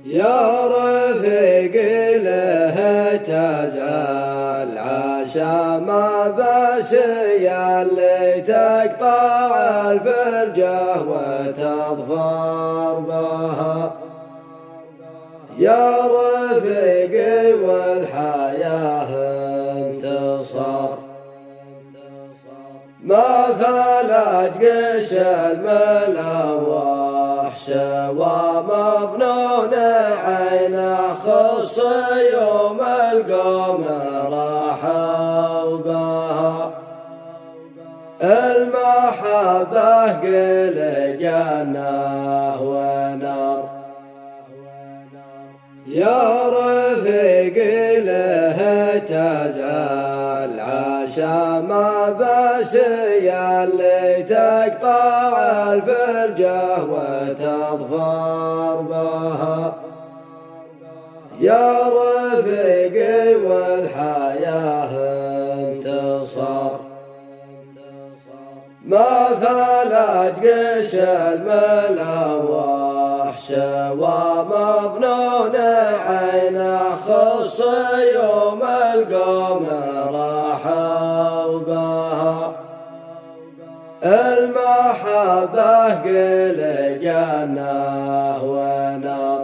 يا رفيقي له تزعل عسى ما بسي اللي تقطع الفرجة وتظفر بها. يا رفيقي والحياة انتصار ما فلت قش الملوح سوى مظنون عينه خص يوم القوم راحوا بها. المحبة قل جنة ونار يا رفيقي له تزعل عسى ما بسي اللي تقطع الفرجة وتظفر بها. يا رفيقي والحياة انتصار ما فلت قش الملوح سوى مظنون عينه خص يوم القوم راحوا بها. المحبة قل جنة ونار